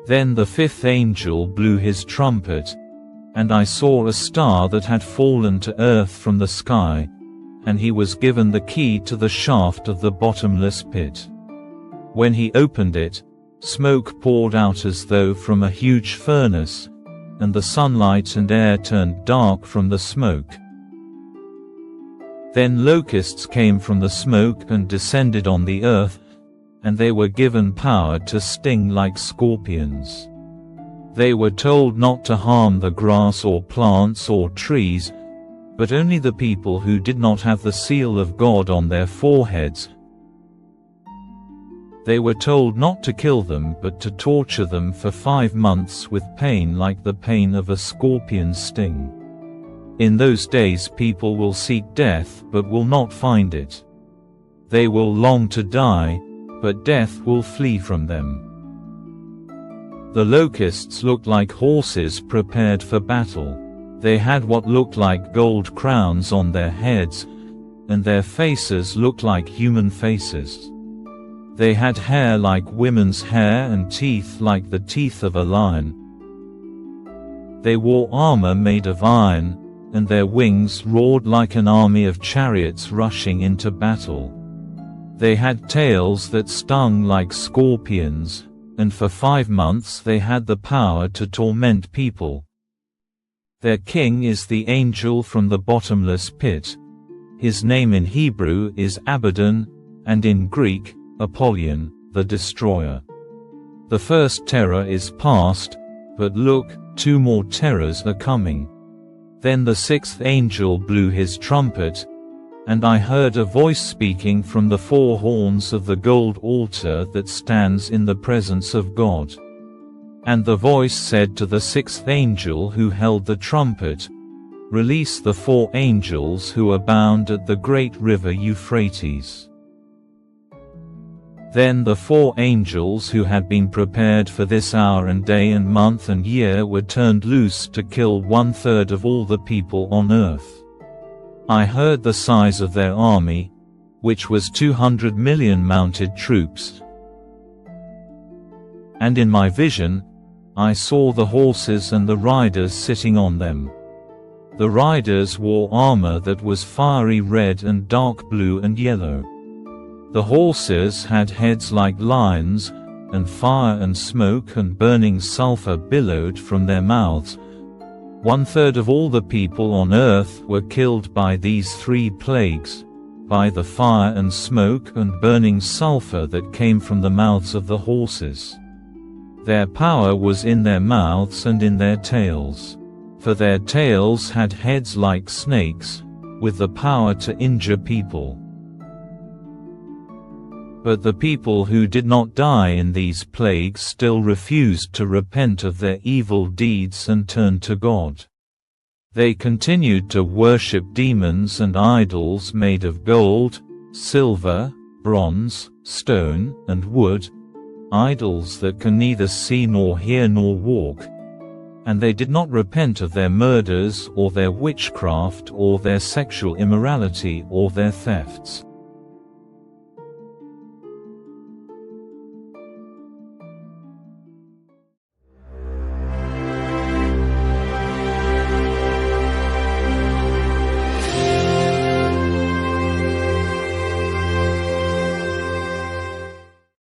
Then the fifth angel blew his trumpet, and I saw a star that had fallen to earth from the sky, and he was given the key to the shaft of the bottomless pit. When he opened it, smoke poured out as though from a huge furnace, and the sunlight and air turned dark from the smoke. Then locusts came from the smoke and descended on the earth, and they were given power to sting like scorpions. They were told not to harm the grass or plants or trees, but only the people who did not have the seal of God on their foreheads. They were told not to kill them but to torture them for 5 months with pain like the pain of a scorpion's sting. In those days people will seek death but will not find it. They will long to die, but death will flee from them. The locusts looked like horses prepared for battle. They had what looked like gold crowns on their heads, and their faces looked like human faces. They had hair like women's hair and teeth like the teeth of a lion. They wore armor made of iron, and their wings roared like an army of chariots rushing into battle. They had tails that stung like scorpions, and for 5 months they had the power to torment people. Their king is the angel from the bottomless pit. His name in Hebrew is Abaddon, and in Greek, Apollyon, the destroyer. The first terror is past, but look, 2 more terrors are coming. Then the sixth angel blew his trumpet, and I heard a voice speaking from the 4 horns of the gold altar that stands in the presence of God. And the voice said to the sixth angel who held the trumpet, "Release the 4 angels who are bound at the great river Euphrates." Then the 4 angels who had been prepared for this hour and day and month and year were turned loose to kill 1/3 of all the people on earth. I heard the size of their army, which was 200 million mounted troops. And in my vision, I saw the horses and the riders sitting on them. The riders wore armor that was fiery red and dark blue and yellow. The horses had heads like lions, and fire and smoke and burning sulfur billowed from their mouths. 1/3 of all the people on earth were killed by these 3 plagues, by the fire and smoke and burning sulfur that came from the mouths of the horses. Their power was in their mouths and in their tails. For their tails had heads like snakes, with the power to injure people. But the people who did not die in these plagues still refused to repent of their evil deeds and turn to God. They continued to worship demons and idols made of gold, silver, bronze, stone, and wood, idols that can neither see nor hear nor walk. And they did not repent of their murders or their witchcraft or their sexual immorality or their thefts.